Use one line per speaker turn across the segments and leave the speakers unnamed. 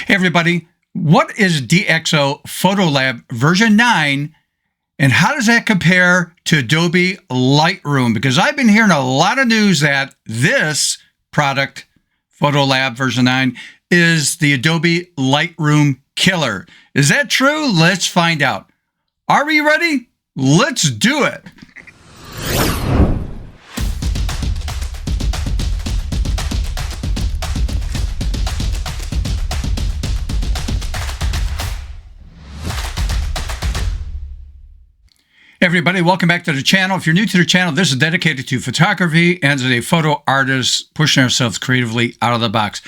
Hey everybody, what is DXO PhotoLab version 9 and how does that compare to Adobe Lightroom? Because I've been hearing a lot of news that this product, PhotoLab version 9, is the Adobe Lightroom killer. Is that true? Let's find out. Are we ready? Let's do it. Everybody, welcome back to the channel. If you're new to the channel, this is dedicated to photography and as a photo artist, pushing ourselves creatively out of the box.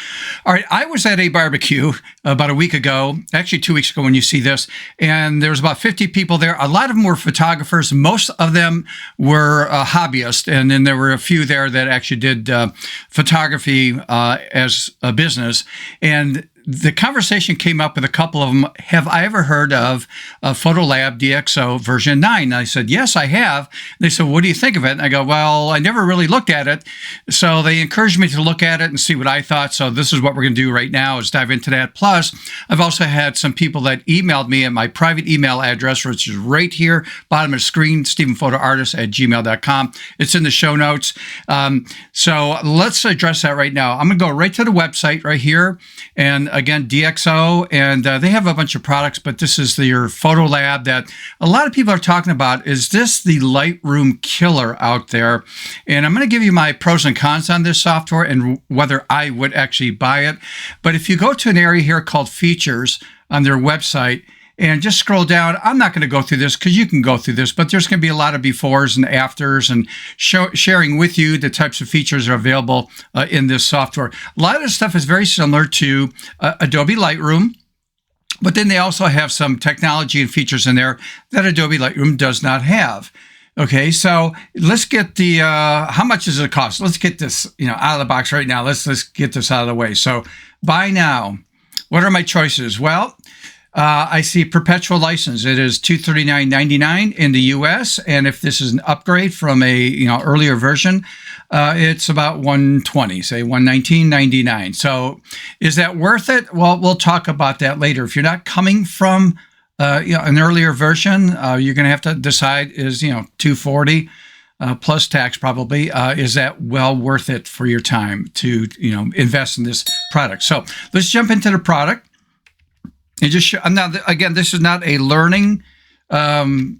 All right, I was at a barbecue about a week ago, actually 2 weeks ago when you see this, and there was about 50 people there. A lot of them were photographers. Most of them were hobbyists, and then there were a few there that actually did photography as a business. And the conversation came up with a couple of them. Have I ever heard of PhotoLab DXO version 9? And I said, yes, I have. They said, what do you think of it? And I go, well, I never really looked at it. So they encouraged me to look at it and see what I thought. So this is what we're going to do right now is dive into that. Plus, I've also had some people that emailed me at my private email address, which is right here, bottom of the screen, stephenphotoartist@gmail.com. It's in the show notes. So let's address that right now. I'm going to go right to the website right here. And again, DXO, and they have a bunch of products, but this is your PhotoLab that a lot of people are talking about. Is this the Lightroom killer out there? And I'm going to give you my pros and cons on this software and whether I would actually buy it. But if you go to an area here called features on their website, and just scroll down. I'm not going to go through this because you can go through this, but there's going to be a lot of befores and afters and sharing with you the types of features that are available in this software. A lot of this stuff is very similar to Adobe Lightroom, but then they also have some technology and features in there that Adobe Lightroom does not have. Okay, so let's get the, how much does it cost? Let's get this, out of the box right now. Let's get this out of the way. So buy now. What are my choices? Well, I see perpetual license. It is $239.99 in the U.S. And if this is an upgrade from a earlier version, it's about $120, say $119.99. So is that worth it? Well, we'll talk about that later. If you're not coming from an earlier version, you're going to have to decide is $240 plus tax probably. Is that well worth it for your time to invest in this product? So let's jump into the product. And just now, again, this is not a learning, feature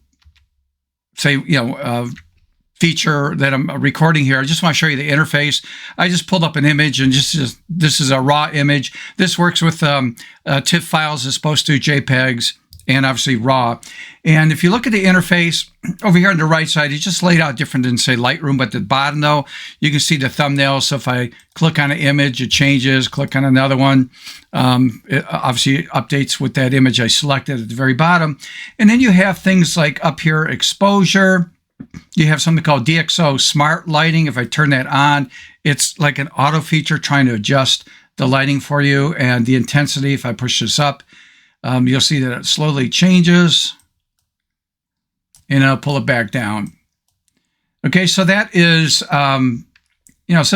that I'm recording here. I just want to show you the interface. I just pulled up an image, and this is a raw image. This works with TIFF files as opposed to JPEGs, and obviously RAW. And if you look at the interface over here on the right side, it's just laid out different than, say, Lightroom. But at the bottom, though, you can see the thumbnail. So if I click on an image, it changes. Click on another one. It obviously updates with that image I selected at the very bottom. And then you have things like up here, exposure. You have something called DXO Smart Lighting. If I turn that on, it's like an auto feature trying to adjust the lighting for you and the intensity. If I push this up, you'll see that it slowly changes, and I'll pull it back down. Okay, so that is, some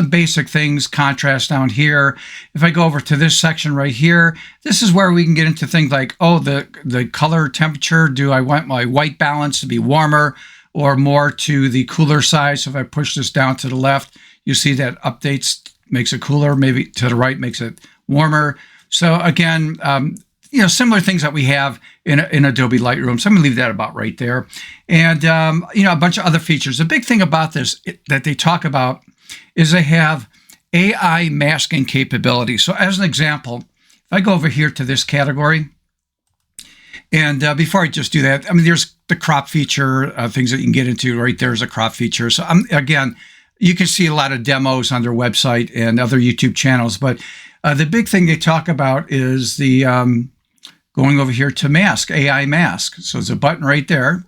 basic things, contrast down here. If I go over to this section right here, this is where we can get into things like, the color temperature. Do I want my white balance to be warmer or more to the cooler side? So if I push this down to the left, you see that updates, makes it cooler, maybe to the right makes it warmer. So again, similar things that we have in Adobe Lightroom. So I'm going to leave that about right there. And, a bunch of other features. The big thing about this that they talk about is they have AI masking capability. So as an example, if I go over here to this category, and before I just do that, there's the crop feature, things that you can get into right there is a crop feature. So again, you can see a lot of demos on their website and other YouTube channels. But the big thing they talk about is the going over here to mask, AI mask. So there's a button right there.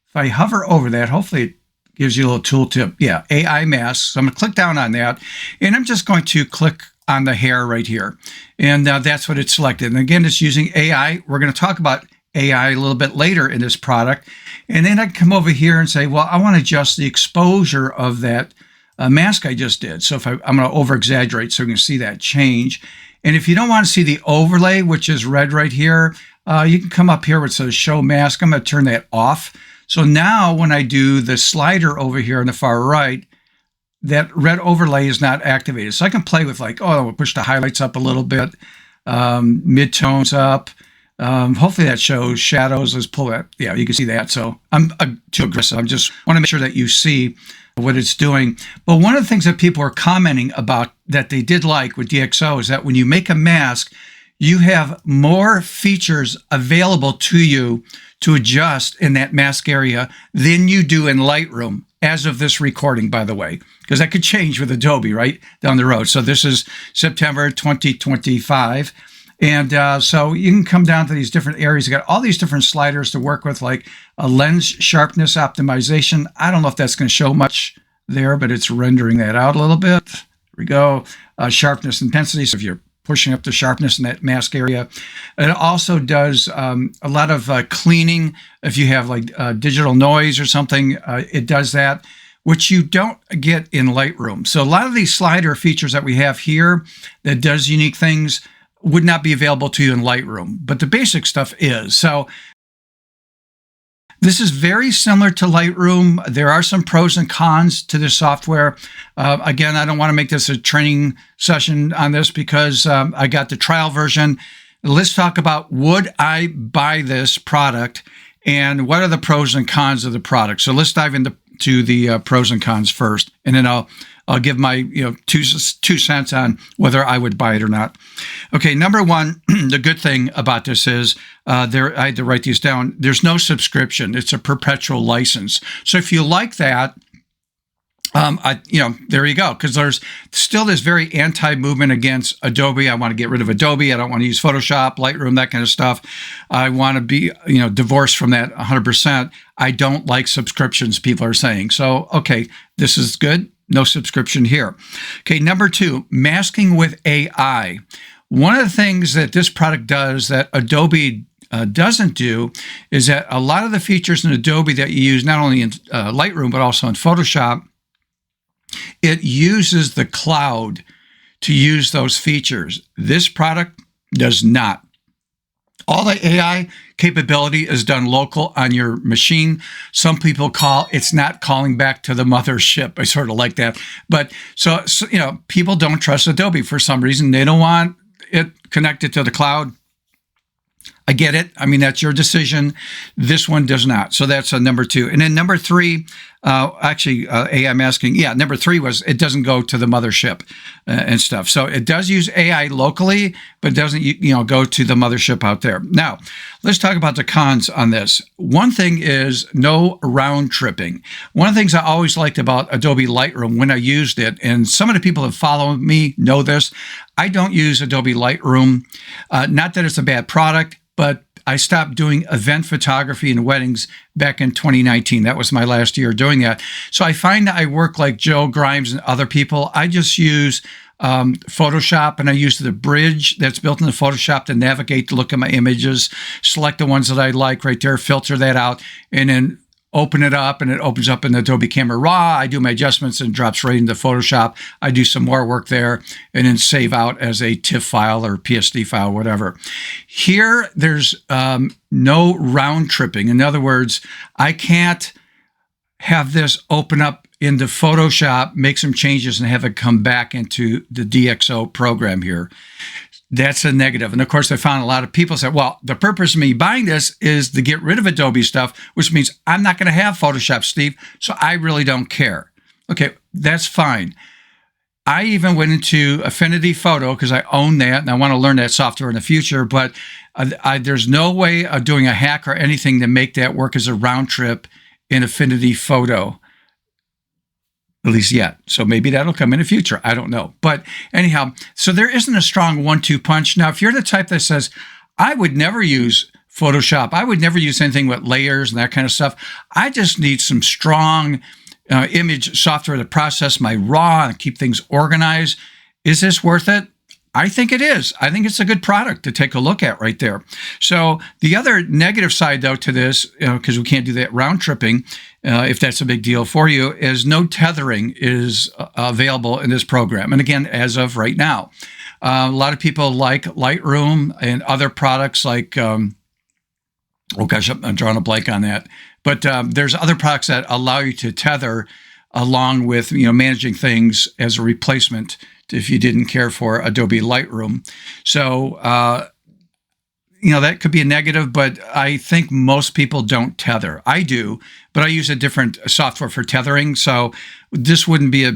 If I hover over that, hopefully it gives you a little tooltip. Yeah, AI mask. So I'm going to click down on that. And I'm just going to click on the hair right here. And that's what it's selected. And again, it's using AI. We're going to talk about AI a little bit later in this product. And then I can come over here and say, well, I want to adjust the exposure of that mask I just did. So if I'm going to over exaggerate so you can see that change. And if you don't want to see the overlay, which is red right here, you can come up here where it says show mask. I'm going to turn that off. So now when I do the slider over here on the far right, that red overlay is not activated. So I can play with like, oh, we'll push the highlights up a little bit, mid-tones up. Hopefully that shows shadows. Let's pull that. Yeah, you can see that. So I'm too aggressive. I just want to make sure that you see what it's doing. But one of the things that people are commenting about that they did like with DXO is that when you make a mask, you have more features available to you to adjust in that mask area than you do in Lightroom as of this recording, by the way, because that could change with Adobe right down the road. So this is September 2025. And so you can come down to these different areas. You got all these different sliders to work with, like a lens sharpness optimization. I don't know if that's going to show much there, but it's rendering that out a little bit. Here we go. Sharpness intensity. So if you're pushing up the sharpness in that mask area. It also does a lot of cleaning. If you have like digital noise or something, it does that, which you don't get in Lightroom. So a lot of these slider features that we have here that does unique things would not be available to you in Lightroom, but the basic stuff is. So this is very similar to Lightroom. There are some pros and cons to this software. Again, I don't want to make this a training session on this because I got the trial version. Let's talk about, would I buy this product and what are the pros and cons of the product? So let's dive into the pros and cons first, and then I'll give my 2 cents on whether I would buy it or not. Okay, number one, the good thing about this is I had to write these down. There's no subscription; it's a perpetual license. So if you like that, there you go. Because there's still this very anti-movement against Adobe. I want to get rid of Adobe. I don't want to use Photoshop, Lightroom, that kind of stuff. I want to be divorced from that 100%. I don't like subscriptions, people are saying. So okay, this is good. No subscription here. Okay, number two, masking with AI. One of the things that this product does that Adobe doesn't do is that a lot of the features in Adobe that you use, not only in Lightroom, but also in Photoshop, it uses the cloud to use those features. This product does not. All the AI capability is done local on your machine. Some people it's not calling back to the mothership. I sort of like that. But so people don't trust Adobe for some reason. They don't want it connected to the cloud. I get it. I mean, that's your decision. This one does not. So that's number two. And then number three, AI masking. Yeah, number three was it doesn't go to the mothership and stuff. So it does use AI locally, but it doesn't go to the mothership out there. Now, let's talk about the cons on this. One thing is no round tripping. One of the things I always liked about Adobe Lightroom when I used it, and some of the people that follow me know this, I don't use Adobe Lightroom. Not that it's a bad product, but I stopped doing event photography and weddings back in 2019. That was my last year doing that. So I find that I work like Joe Grimes and other people. I just use Photoshop, and I use the bridge that's built into Photoshop to navigate to look at my images, select the ones that I like right there, filter that out, and then open it up, and it opens up in Adobe Camera Raw. I do my adjustments and drops right into Photoshop. I do some more work there and then save out as a TIFF file or PSD file, whatever. Here, there's no round tripping. In other words, I can't have this open up into Photoshop, make some changes, and have it come back into the DXO program here. That's a negative. And of course, I found a lot of people say, well, the purpose of me buying this is to get rid of Adobe stuff, which means I'm not going to have Photoshop, Steve, so I really don't care. Okay, that's fine. I even went into Affinity Photo because I own that and I want to learn that software in the future, but there's no way of doing a hack or anything to make that work as a round trip in Affinity Photo. At least yet. So maybe that'll come in the future. I don't know. But anyhow, so there isn't a strong 1-2 punch. Now, if you're the type that says, I would never use Photoshop, I would never use anything with layers and that kind of stuff, I just need some strong image software to process my raw and keep things organized. Is this worth it? I think it is. I think it's a good product to take a look at right there. So the other negative side, though, to this, because we can't do that round tripping, if that's a big deal for you, is no tethering is available in this program. And again, as of right now. A lot of people like Lightroom and other products like, oh gosh, I'm drawing a blank on that. But there's other products that allow you to tether along with, managing things as a replacement if you didn't care for Adobe Lightroom. So, that could be a negative, but I think most people don't tether. I do, but I use a different software for tethering. So this wouldn't be a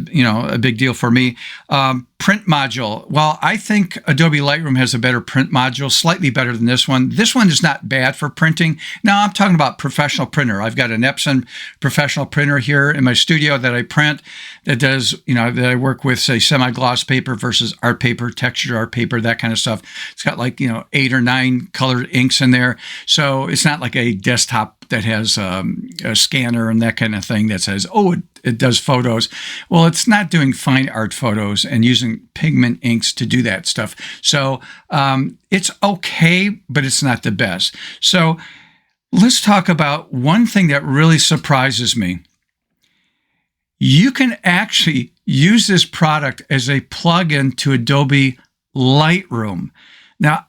big deal for me. Print module. Well, I think Adobe Lightroom has a better print module, slightly better than this one. This one is not bad for printing. Now I'm talking about professional printer. I've got an Epson professional printer here in my studio that I print that does, that I work with, say, semi-gloss paper versus art paper, textured art paper, that kind of stuff. It's got 8 or 9 colored inks in there. So it's not like a desktop that has a scanner and that kind of thing that says, oh, it does photos. Well, it's not doing fine art photos and using pigment inks to do that stuff. So it's okay, but it's not the best. So let's talk about one thing that really surprises me. You can actually use this product as a plugin to Adobe Lightroom. Now,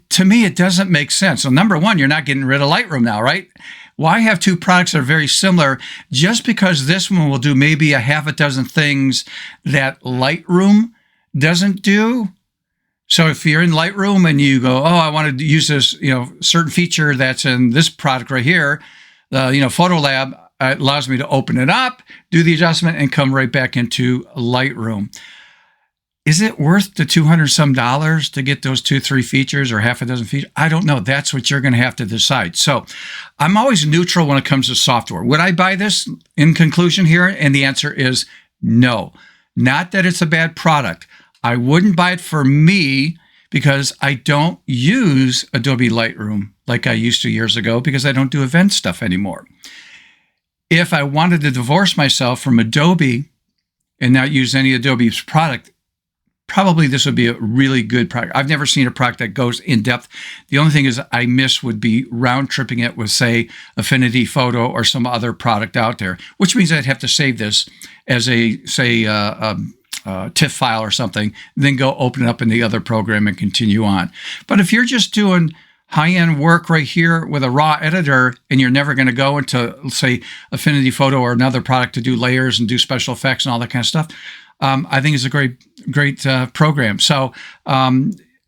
to me, it doesn't make sense. So number one, you're not getting rid of Lightroom now, right? Why have two products that are very similar just because this one will do maybe a half a dozen things that Lightroom doesn't do? So if you're in Lightroom and you go, oh, I want to use this, certain feature that's in this product right here, PhotoLab allows me to open it up, do the adjustment, and come right back into Lightroom. Is it worth the $200 some to get those 2-3 features or half a dozen features? I don't know. That's what you're going to have to decide. So I'm always neutral when it comes to software. Would I buy this in conclusion here? And the answer is no. Not that it's a bad product. I wouldn't buy it for me because I don't use Adobe Lightroom like I used to years ago because I don't do event stuff anymore. If I wanted to divorce myself from Adobe and not use any Adobe's product, probably this would be a really good product. I've never seen a product that goes in depth. The only thing is I miss would be round tripping it with, say, Affinity Photo or some other product out there, which means I'd have to save this as a, say, TIFF file or something, then go open it up in the other program and continue on. But if you're just doing high-end work right here with a raw editor and you're never going to go into, say, Affinity Photo or another product to do layers and do special effects and all that kind of stuff, I think it's a great program. So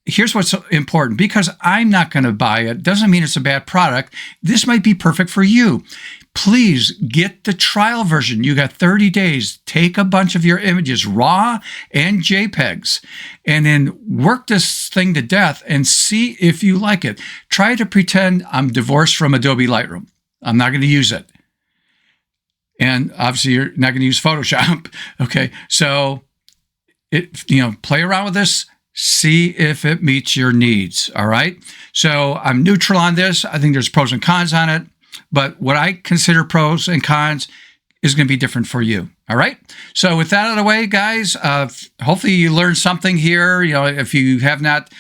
here's what's important. Because I'm not going to buy it doesn't mean it's a bad product. This might be perfect for you. Please get the trial version. You got 30 days. Take a bunch of your images, raw and JPEGs, and then work this thing to death and see if you like it. Try to pretend I'm divorced from Adobe Lightroom. I'm not going to use it. And obviously, you're not going to use Photoshop. Okay, so play around with this, see if it meets your needs. All right. So I'm neutral on this. I think there's pros and cons on it, but what I consider pros and cons is going to be different for you. All right. So with that out of the way, guys, hopefully you learned something here. If you have not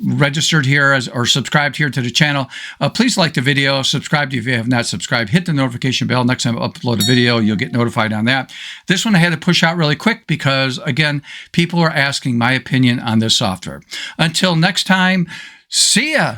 registered here or subscribed here to the channel, please like the video, subscribe if you have not subscribed, hit the notification bell. Next time I upload a video, you'll get notified on that. This one I had to push out really quick because, again, people are asking my opinion on this software. Until next time, see ya.